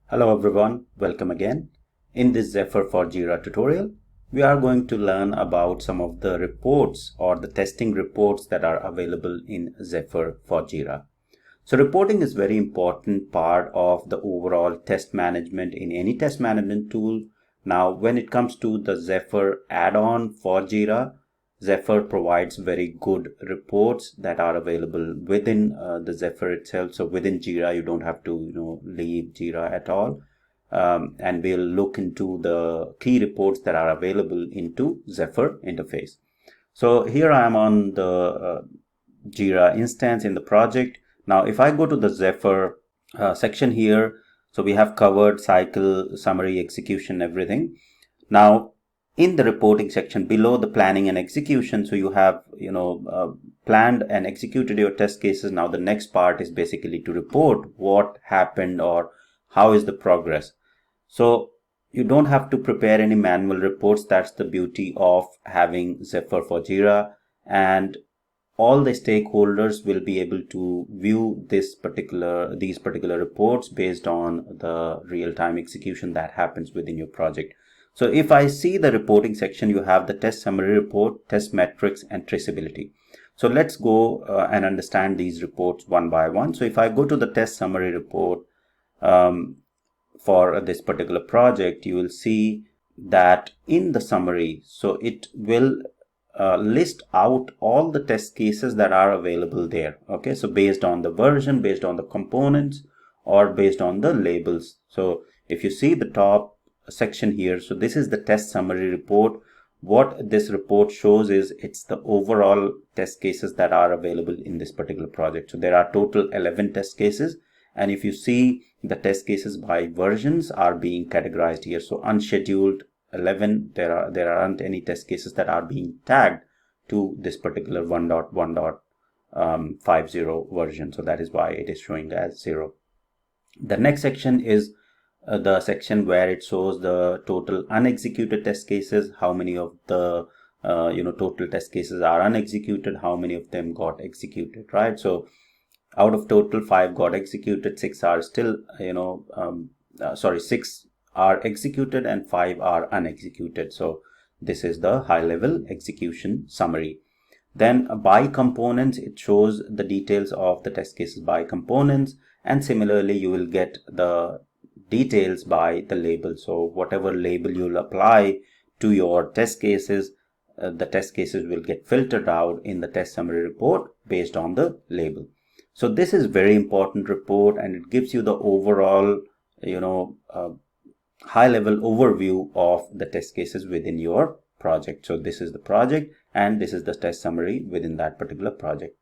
Hello everyone, welcome again. In this Zephyr for Jira tutorial, we are going to learn about some of the reports or the testing reports that are available in Zephyr for Jira. So reporting is very important part of the overall test management in any test management tool. Now, when it comes to the Zephyr add-on for Jira, Zephyr provides very good reports that are available within the Zephyr itself. So within Jira, you don't have to leave Jira at all. And we'll look into the key reports that are available into Zephyr interface. So here I am on the Jira instance in the project. Now, if I go to the Zephyr section here, so we have covered cycle, summary, execution, everything. Now, in the reporting section below the planning and execution, so you have planned and executed your test cases. Now the next part is basically to report what happened or how is the progress. So you don't have to prepare any manual reports. That's the beauty of having Zephyr for Jira, and all the stakeholders will be able to view these particular reports based on the real-time execution that happens within your project. So if I see the reporting section, you have the test summary report, test metrics, and traceability. So let's go and understand these reports one by one. So if I go to the test summary report for this particular project, you will see that in the summary, so it will list out all the test cases that are available there. Okay, so based on the version, based on the components, or based on the labels. So if you see the top section here, so this is the test summary report. What this report shows is it's the overall test cases that are available in this particular project. So there are total 11 test cases, and if you see the test cases by versions are being categorized here. So unscheduled 11, there aren't any test cases that are being tagged to this particular 1.1.50 version, so that is why it is showing as 0. The next section is the section where it shows the total unexecuted test cases, how many of the total test cases are unexecuted, how many of them got executed, right? So out of total 5 got executed, 6 are still 6 are executed and 5 are unexecuted. So this is the high level execution summary. Then by components, it shows the details of the test cases by components, and similarly you will get the details by the label. So whatever label you'll apply to your test cases, the test cases will get filtered out in the test summary report based on the label. So this is very important report, and it gives you the overall high level overview of the test cases within your project. So this is the project and this is the test summary within that particular project.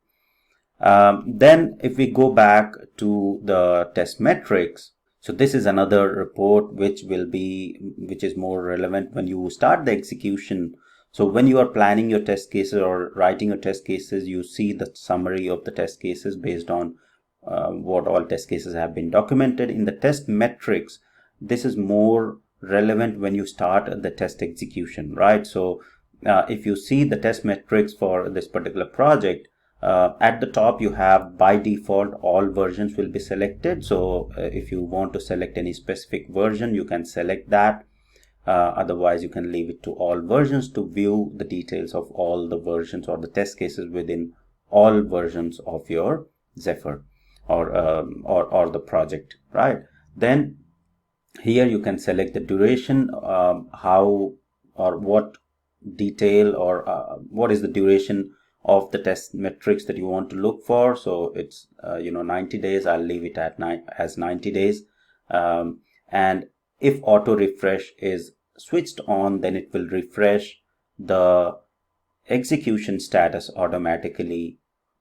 Then if we go back to the test metrics, so this is another report which is more relevant when you start the execution. So when you are planning your test cases or writing your test cases, you see the summary of the test cases based on what all test cases have been documented. In the test metrics, this is more relevant when you start the test execution, right? So if you see the test metrics for this particular project, at the top you have by default all versions will be selected. So if you want to select any specific version, you can select that. Otherwise you can leave it to all versions to view the details of all the versions or the test cases within all versions of your Zephyr or the project, right? Then here you can select the duration, how or what detail or what is the duration of the test metrics that you want to look for. So it's 90 days. I'll leave it at as 90 days. And if auto refresh is switched on, then it will refresh the execution status automatically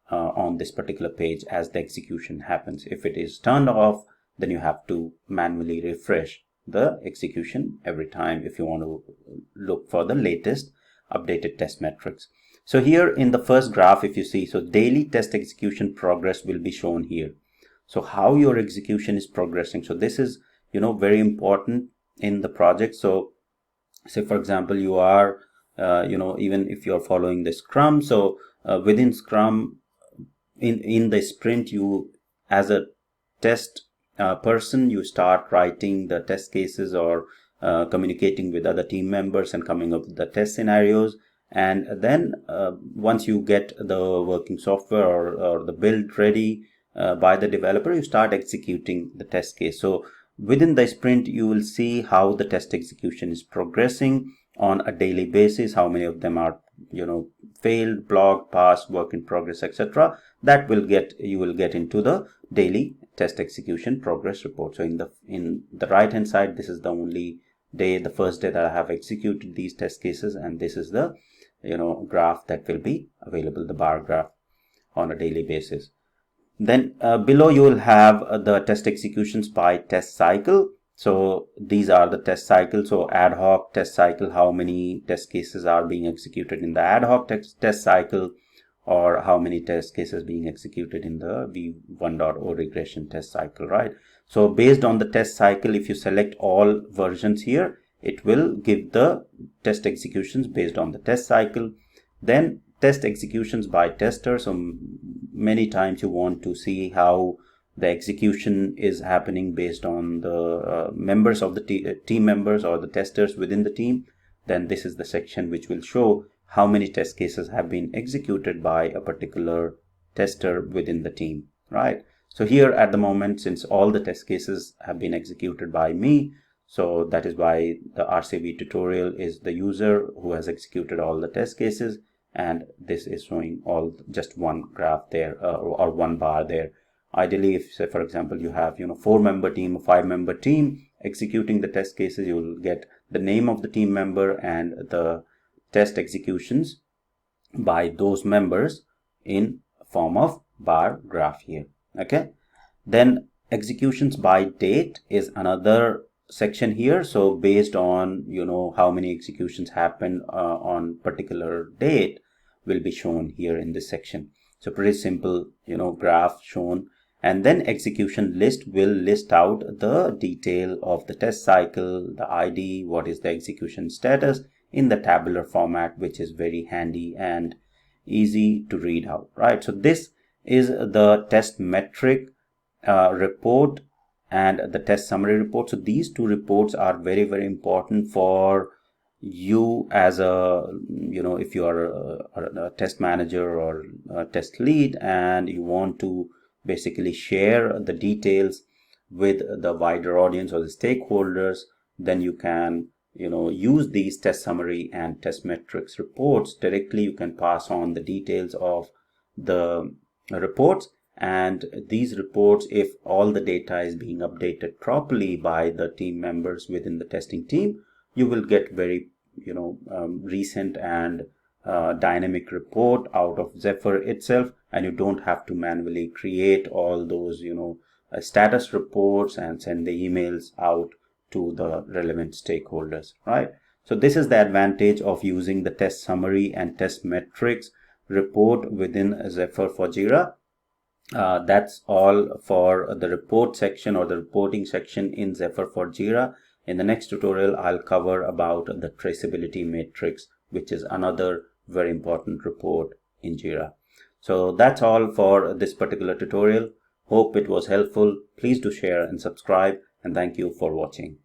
on this particular page as the execution happens. If it is turned off, then you have to manually refresh the execution every time if you want to look for the latest updated test metrics. So here in the first graph, if you see, so daily test execution progress will be shown here. So how your execution is progressing. So this is very important in the project. So say for example you are even if you are following the Scrum, so within Scrum in the sprint, you as a test person, you start writing the test cases or communicating with other team members and coming up with the test scenarios. And then once you get the working software or the build ready by the developer, you start executing the test case. So within the sprint, you will see how the test execution is progressing on a daily basis, how many of them are failed, blocked, passed, work in progress, etc. That you will get into the daily test execution progress report. So in the right hand side, this is the only day, the first day that I have executed these test cases, and this is the graph that will be available, the bar graph on a daily basis. Then below you will have the test executions by test cycle. So these are the test cycles. So ad hoc test cycle, how many test cases are being executed in the ad hoc test cycle, or how many test cases being executed in the v1.0 regression test cycle, right? So based on the test cycle, if you select all versions here, it will give the test executions based on the test cycle. Then test executions by tester. So many times you want to see how the execution is happening based on the members of the team members or the testers within the team. Then this is the section which will show how many test cases have been executed by a particular tester within the team, right? So here at the moment, since all the test cases have been executed by me, so that is why the RCV tutorial is the user who has executed all the test cases, and this is showing all just one graph there or one bar there. Ideally, if say for example you have 4-member team, a 5-member team executing the test cases, you will get the name of the team member and the test executions by those members in form of bar graph here. Okay, then executions by date is another section here. So based on how many executions happened on particular date will be shown here in this section. So pretty simple graph shown. And then execution list will list out the detail of the test cycle, the ID, what is the execution status in the tabular format, which is very handy and easy to read out, right? So this is the test metric report and the test summary report. So these two reports are very, very important for you as if you are a test manager or a test lead and you want to basically share the details with the wider audience or the stakeholders, then you can use these test summary and test metrics reports directly. You can pass on the details of the reports, and these reports, if all the data is being updated properly by the team members within the testing team, you will get very recent and dynamic report out of Zephyr itself, and you don't have to manually create all those status reports and send the emails out to the relevant stakeholders, right? So this is the advantage of using the test summary and test metrics report within Zephyr for Jira. That's all for the report section or the reporting section in Zephyr for Jira. In the next tutorial, I'll cover about the traceability matrix, which is another very important report in Jira. So that's all for this particular tutorial. Hope it was helpful. Please do share and subscribe, and thank you for watching.